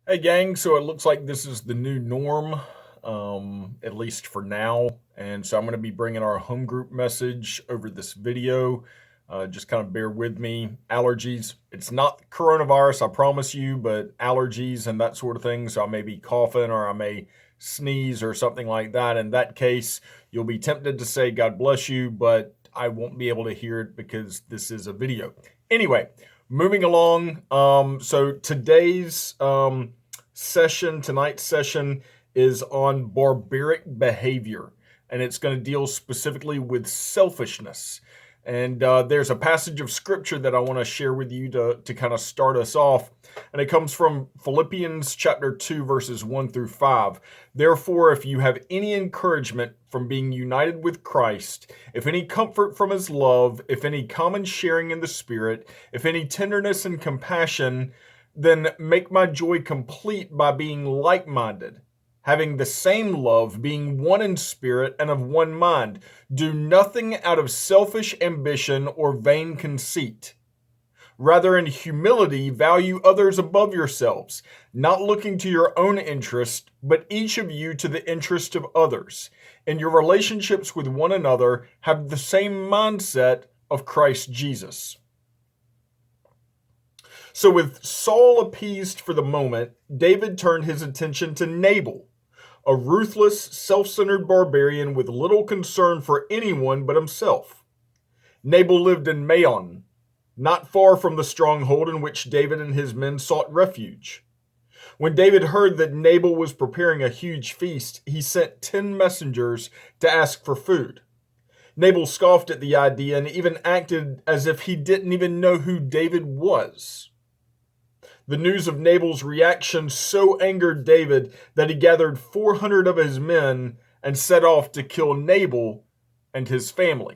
Hey, gang. So it looks like this is the new norm, at least for now. And so I'm going to be bringing our home group message over this video. Just kind of bear with me. Allergies. It's not coronavirus, I promise you, but allergies and that sort of thing. So I may be coughing or I may sneeze or something like that. In that case, you'll be tempted to say, God bless you, but I won't be able to hear it because this is a video. Anyway, moving along. So today's tonight's session is on barbaric behavior, and it's going to deal specifically with selfishness. And there's a passage of scripture that I want to share with you to kind of start us off. And it comes from Philippians chapter 2, verses 1 through 5. Therefore, if you have any encouragement from being united with Christ, if any comfort from his love, if any common sharing in the Spirit, if any tenderness and compassion, then make my joy complete by being like-minded, having the same love, being one in spirit and of one mind. Do nothing out of selfish ambition or vain conceit. Rather, in humility, value others above yourselves, not looking to your own interest, but each of you to the interest of others. In your relationships with one another, have the same mindset of Christ Jesus. So with Saul appeased for the moment, David turned his attention to Nabal, a ruthless, self-centered barbarian with little concern for anyone but himself. Nabal lived in Maon, not far from the stronghold in which David and his men sought refuge. When David heard that Nabal was preparing a huge feast, he sent 10 messengers to ask for food. Nabal scoffed at the idea and even acted as if he didn't even know who David was. The news of Nabal's reaction so angered David that he gathered 400 of his men and set off to kill Nabal and his family.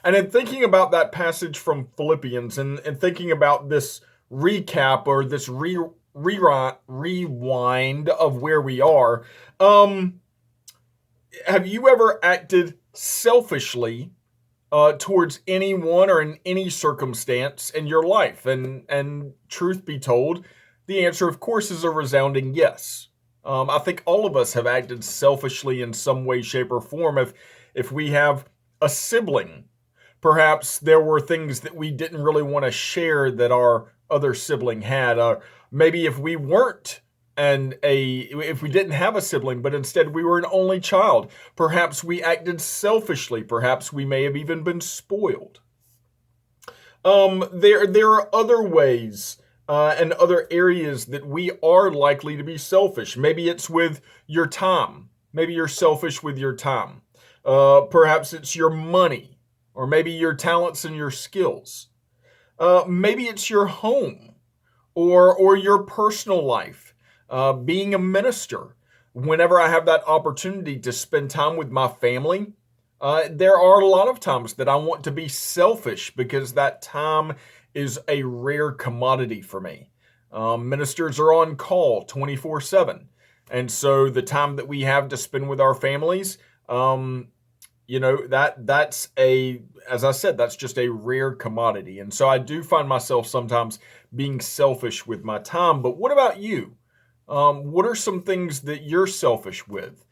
And in thinking about that passage from Philippians and thinking about this recap or this rewind of where we are, have you ever acted selfishly towards anyone or in any circumstance in your life? And truth be told, the answer, of course, is a resounding yes. I think all of us have acted selfishly in some way, shape, or form. If we have a sibling, perhaps there were things that we didn't really want to share that our other sibling had. Maybe if we weren't if we didn't have a sibling, but instead we were an only child, perhaps we acted selfishly. Perhaps we may have even been spoiled. There are other ways and other areas that we are likely to be selfish. Maybe it's with your time. Maybe you're selfish with your time. Perhaps it's your money, or maybe your talents and your skills. Maybe it's your home or your personal life. Being a minister, whenever I have that opportunity to spend time with my family, there are a lot of times that I want to be selfish because that time is a rare commodity for me. Ministers are on call 24/7. And so the time that we have to spend with our families, that's as I said, that's just a rare commodity. And so I do find myself sometimes being selfish with my time. But what about you? What are some things that you're selfish with?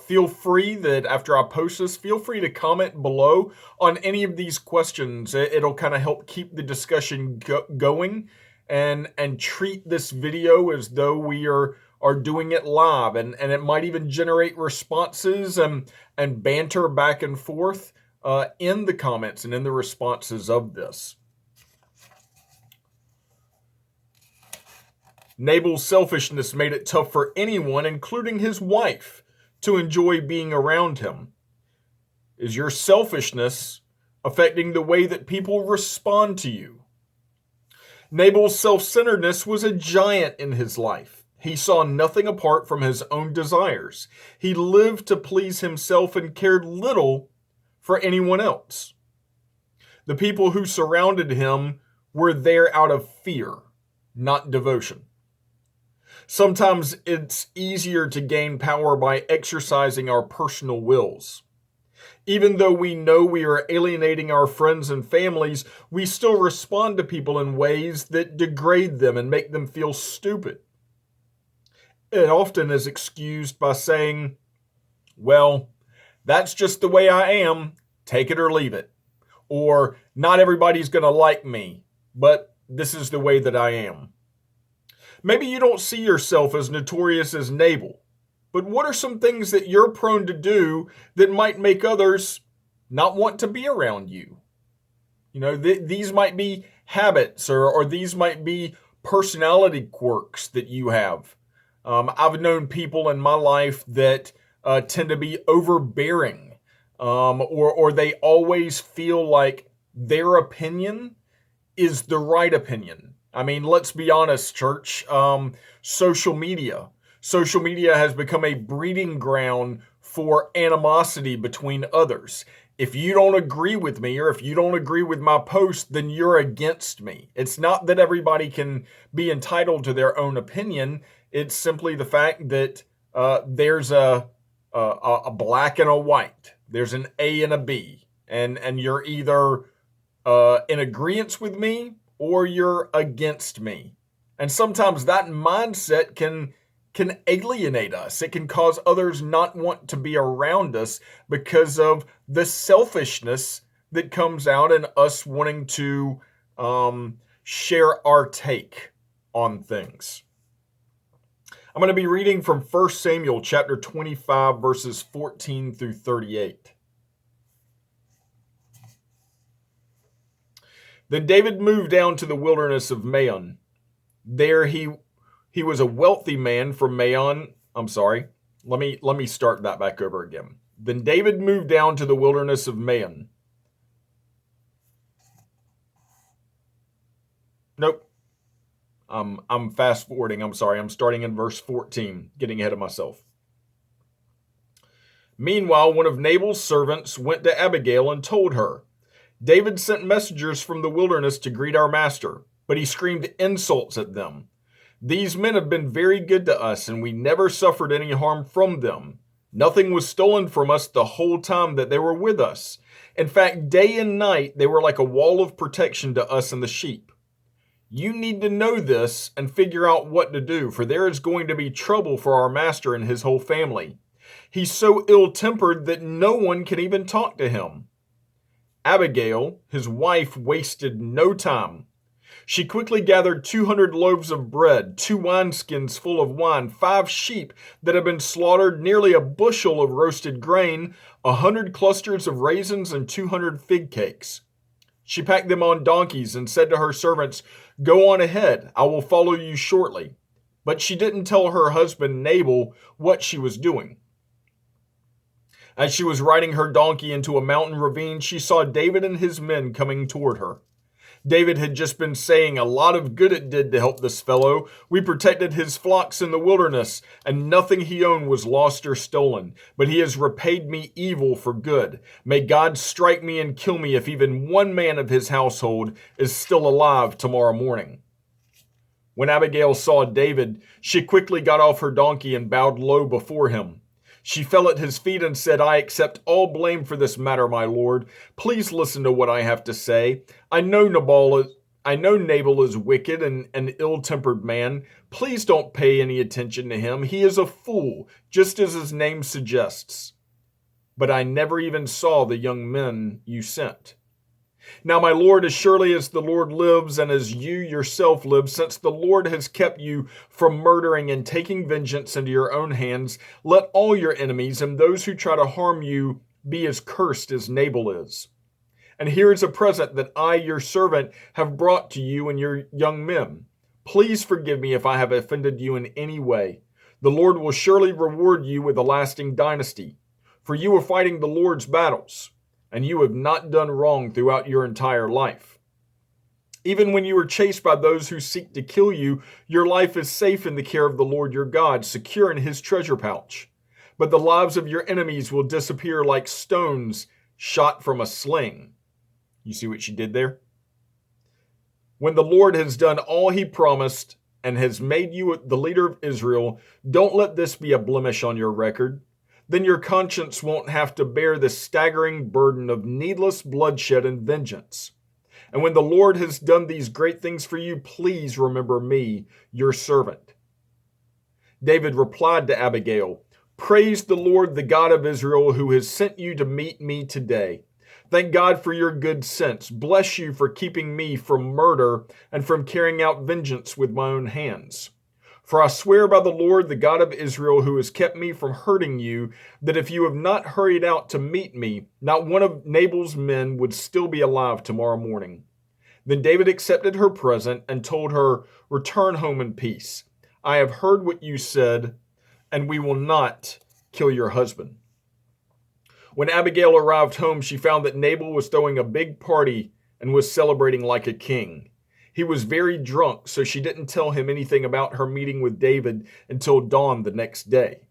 Feel free that after I post this, feel free to comment below on any of these questions. It'll kind of help keep the discussion going and treat this video as though we are doing it live, and it might even generate responses and banter back and forth in the comments and in the responses of this. Nabal's selfishness made it tough for anyone, including his wife, to enjoy being around him. Is your selfishness affecting the way that people respond to you? Nabal's self-centeredness was a giant in his life. He saw nothing apart from his own desires. He lived to please himself and cared little for anyone else. The people who surrounded him were there out of fear, not devotion. Sometimes it's easier to gain power by exercising our personal wills. Even though we know we are alienating our friends and families, we still respond to people in ways that degrade them and make them feel stupid. It often is excused by saying, well, that's just the way I am, take it or leave it. Or, not everybody's going to like me, but this is the way that I am. Maybe you don't see yourself as notorious as Nabal, but what are some things that you're prone to do that might make others not want to be around you? These might be habits, or these might be personality quirks that you have. I've known people in my life that tend to be overbearing, or they always feel like their opinion is the right opinion. I mean, let's be honest, church. Social media. Social media has become a breeding ground for animosity between others. If you don't agree with me, or if you don't agree with my post, then you're against me. It's not that everybody can be entitled to their own opinion. It's simply the fact that there's a black and a white. There's an A and a B, and you're either in agreement with me or you're against me. And sometimes that mindset can alienate us. It can cause others not want to be around us because of the selfishness that comes out in us wanting to share our take on things. I'm going to be reading from 1 Samuel chapter 25, verses 14 through 38. Then David moved down to the wilderness of Maon. There he was a wealthy man from Maon. I'm sorry. Let me start that back over again. Then David moved down to the wilderness of Maon. Nope. I'm fast forwarding. I'm sorry. I'm starting in verse 14, getting ahead of myself. Meanwhile, one of Nabal's servants went to Abigail and told her, David sent messengers from the wilderness to greet our master, but he screamed insults at them. These men have been very good to us, and we never suffered any harm from them. Nothing was stolen from us the whole time that they were with us. In fact, day and night, they were like a wall of protection to us and the sheep. You need to know this and figure out what to do, for there is going to be trouble for our master and his whole family. He's so ill-tempered that no one can even talk to him. Abigail, his wife, wasted no time. She quickly gathered 200 loaves of bread, 2 wineskins full of wine, 5 sheep that had been slaughtered, nearly a bushel of roasted grain, 100 clusters of raisins, and 200 fig cakes. She packed them on donkeys and said to her servants, Go on ahead, I will follow you shortly. But she didn't tell her husband Nabal what she was doing. As she was riding her donkey into a mountain ravine, she saw David and his men coming toward her. David had just been saying, A lot of good it did to help this fellow. We protected his flocks in the wilderness, and nothing he owned was lost or stolen. But he has repaid me evil for good. May God strike me and kill me if even one man of his household is still alive tomorrow morning. When Abigail saw David, she quickly got off her donkey and bowed low before him. She fell at his feet and said, I accept all blame for this matter, my lord. Please listen to what I have to say. I know Nabal is wicked and an ill-tempered man. Please don't pay any attention to him. He is a fool, just as his name suggests. But I never even saw the young men you sent. Now, my lord, as surely as the Lord lives and as you yourself live, since the Lord has kept you from murdering and taking vengeance into your own hands, let all your enemies and those who try to harm you be as cursed as Nabal is. And here is a present that I, your servant, have brought to you and your young men. Please forgive me if I have offended you in any way. The Lord will surely reward you with a lasting dynasty, for you are fighting the Lord's battles. And you have not done wrong throughout your entire life. Even when you are chased by those who seek to kill you, your life is safe in the care of the Lord your God, secure in his treasure pouch. But the lives of your enemies will disappear like stones shot from a sling. You see what she did there? When the Lord has done all he promised and has made you the leader of Israel, don't let this be a blemish on your record. Then your conscience won't have to bear the staggering burden of needless bloodshed and vengeance. And when the Lord has done these great things for you, please remember me, your servant. David replied to Abigail, "Praise the Lord, the God of Israel, who has sent you to meet me today. Thank God for your good sense. Bless you for keeping me from murder and from carrying out vengeance with my own hands. For I swear by the Lord, the God of Israel, who has kept me from hurting you, that if you have not hurried out to meet me, not one of Nabal's men would still be alive tomorrow morning." Then David accepted her present and told her, "Return home in peace. I have heard what you said, and we will not kill your husband." When Abigail arrived home, she found that Nabal was throwing a big party and was celebrating like a king. He was very drunk, so she didn't tell him anything about her meeting with David until dawn the next day.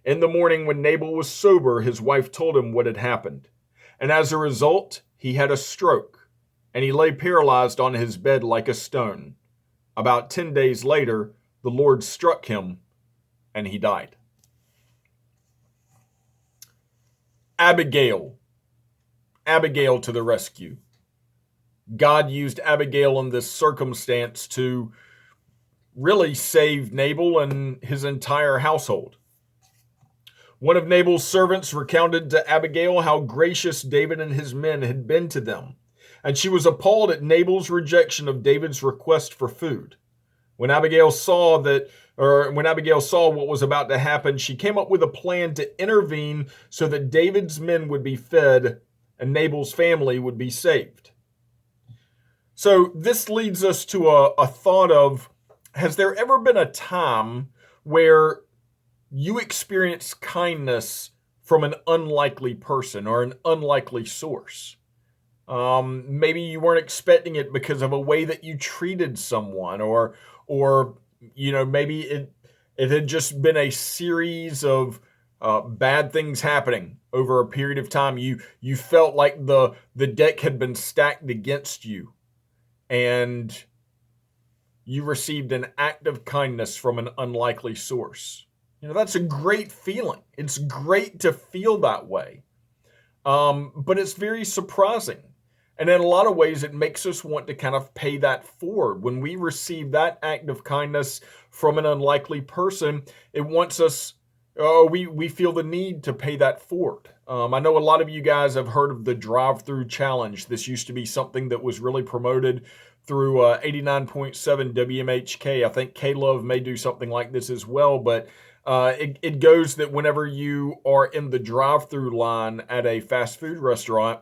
In the morning, when Nabal was sober, his wife told him what had happened. And as a result, he had a stroke, and he lay paralyzed on his bed like a stone. About 10 days later, the Lord struck him, and he died. Abigail to the rescue. God used Abigail in this circumstance to really save Nabal and his entire household. One of Nabal's servants recounted to Abigail how gracious David and his men had been to them, and she was appalled at Nabal's rejection of David's request for food. When Abigail saw what was about to happen, she came up with a plan to intervene so that David's men would be fed and Nabal's family would be saved. So this leads us to a thought of, has there ever been a time where you experienced kindness from an unlikely person or an unlikely source? Maybe you weren't expecting it because of a way that you treated someone, or maybe it had just been a series of bad things happening over a period of time. You felt like the deck had been stacked against you, and you received an act of kindness from an unlikely source. That's a great feeling. It's great to feel that way. But it's very surprising. And in a lot of ways, it makes us want to kind of pay that forward. When we receive that act of kindness from an unlikely person, it wants us, we feel the need to pay that forward. I know a lot of you guys have heard of the drive-through challenge. This used to be something that was really promoted through 89.7 WMHK. I think K-Love may do something like this as well, but it goes that whenever you are in the drive-through line at a fast food restaurant,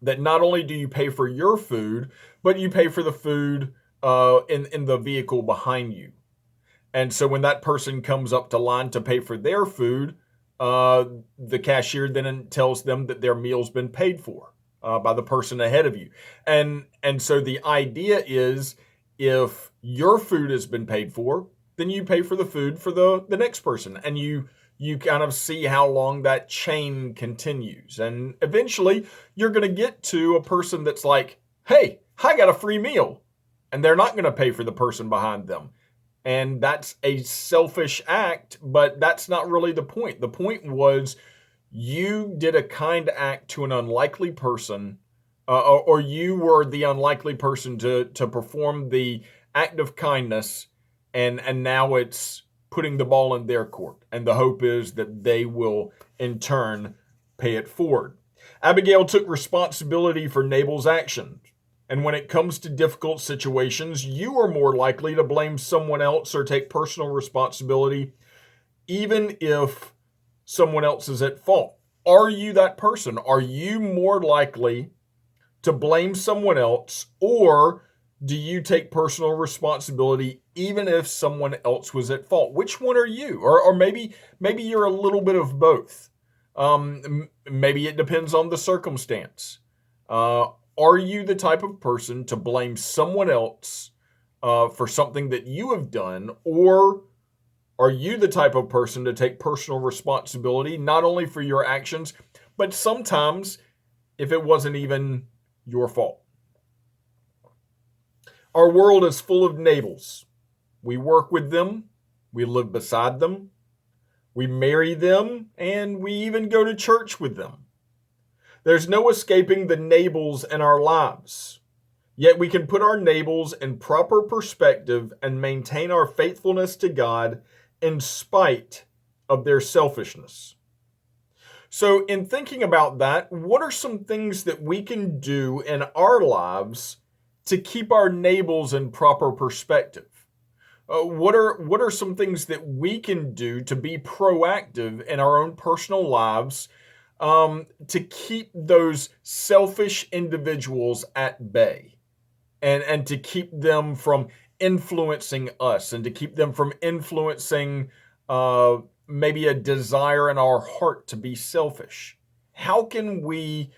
that not only do you pay for your food, but you pay for the food in the vehicle behind you. And so when that person comes up to line to pay for their food, the cashier then tells them that their meal's been paid for by the person ahead of you. And so the idea is, if your food has been paid for, then you pay for the food for the next person. And you kind of see how long that chain continues. And eventually you're going to get to a person that's like, "Hey, I got a free meal." And they're not going to pay for the person behind them. And that's a selfish act, but that's not really the point. The point was, you did a kind act to an unlikely person, or you were the unlikely person to perform the act of kindness, and now it's putting the ball in their court. And the hope is that they will, in turn, pay it forward. Abigail took responsibility for Nabal's actions. And when it comes to difficult situations, you are more likely to blame someone else or take personal responsibility, even if someone else is at fault. Are you that person? Are you more likely to blame someone else, or do you take personal responsibility even if someone else was at fault? Which one are you? Or maybe you're a little bit of both. Maybe it depends on the circumstance. Are you the type of person to blame someone else for something that you have done, or are you the type of person to take personal responsibility not only for your actions, but sometimes if it wasn't even your fault? Our world is full of Nabals. We work with them, we live beside them, we marry them, and we even go to church with them. There's no escaping the Nabals in our lives. Yet we can put our Nabals in proper perspective and maintain our faithfulness to God in spite of their selfishness. So, in thinking about that, what are some things that we can do in our lives to keep our neighbors in proper perspective? What are some things that we can do to be proactive in our own personal lives to keep those selfish individuals at bay and to keep them from influencing us and to keep them from influencing uh, maybe a desire in our heart to be selfish? How can we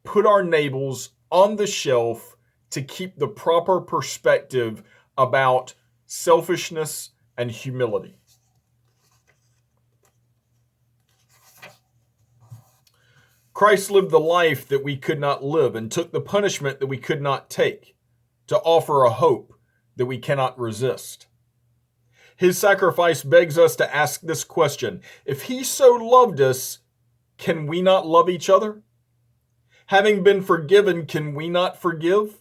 put our neighbors on the shelf to keep the proper perspective about selfishness and humility? Christ lived the life that we could not live and took the punishment that we could not take to offer a hope that we cannot resist. His sacrifice begs us to ask this question: if he so loved us, can we not love each other? Having been forgiven, can we not forgive?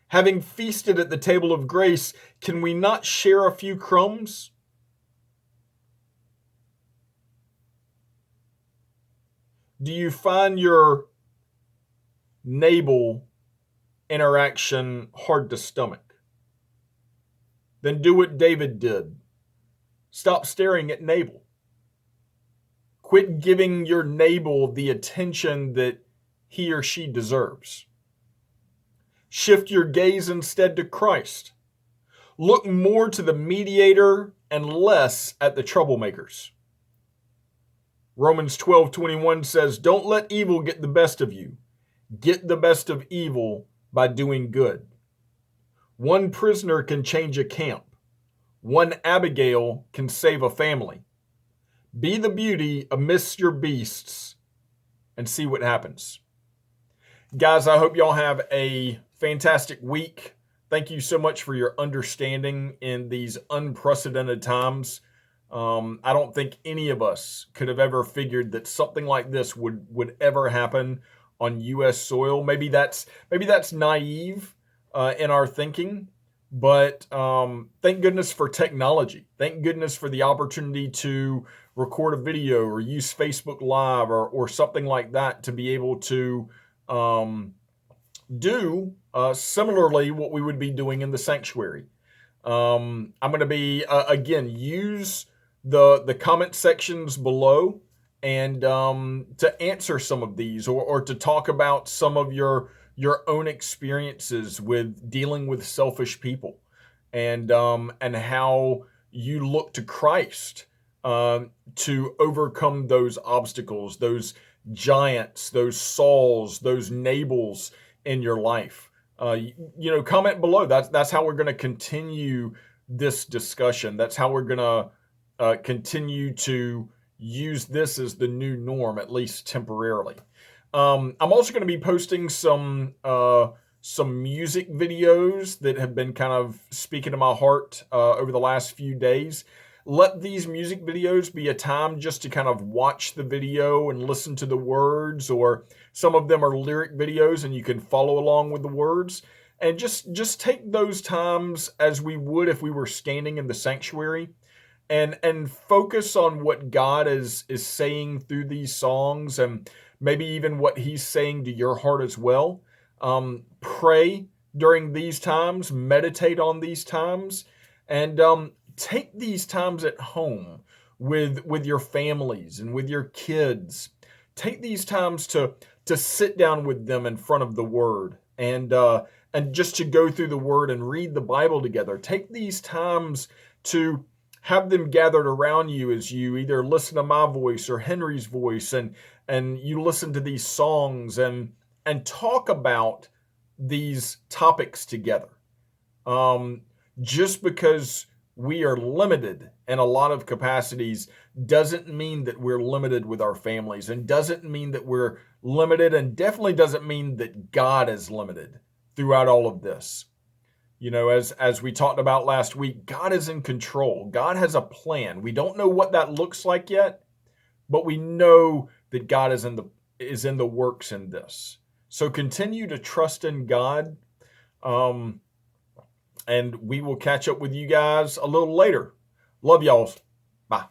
Having feasted at the table of grace, can we not share a few crumbs? Do you find your neighbor interaction hard to stomach? Then do what David did. Stop staring at Nabal. Quit giving your neighbor the attention that he or she deserves. Shift your gaze instead to Christ. Look more to the mediator and less at the troublemakers. Romans 12:21 says, "Don't let evil get the best of you. Get the best of evil by doing good." One prisoner can change a camp. One Abigail can save a family. Be the beauty amidst your beasts and see what happens. Guys, I hope y'all have a fantastic week. Thank you so much for your understanding in these unprecedented times. I don't think any of us could have ever figured that something like this would ever happen on U.S. soil. Maybe that's naive in our thinking, but thank goodness for technology. Thank goodness for the opportunity to record a video or use Facebook Live or something like that to be able to do similarly what we would be doing in the sanctuary. I'm going to be again, use the comment sections below and to answer some of these or to talk about some of your own experiences with dealing with selfish people and how you look to Christ to overcome those obstacles, those giants, those Sauls, those Nabals in your life. Comment below. That's how we're going to continue this discussion. That's how we're going to continue to use this as the new norm, at least temporarily. I'm also going to be posting some music videos that have been kind of speaking to my heart over the last few days. Let these music videos be a time just to kind of watch the video and listen to the words, or some of them are lyric videos and you can follow along with the words. And just take those times as we would if we were standing in the sanctuary and focus on what God is saying through these songs and maybe even what he's saying to your heart as well. Pray during these times, meditate on these times, and take these times at home with your families and with your kids. Take these times to sit down with them in front of the Word and just to go through the Word and read the Bible together. Take these times to have them gathered around you as you either listen to my voice or Henry's voice and you listen to these songs and talk about these topics together. Just because we are limited in a lot of capacities doesn't mean that we're limited with our families, and doesn't mean that we're limited, and definitely doesn't mean that God is limited throughout all of this. As we talked about last week, God is in control. God has a plan. We don't know what that looks like yet, but we know that God is in the works in this. So continue to trust in God. And we will catch up with you guys a little later. Love y'all. Bye.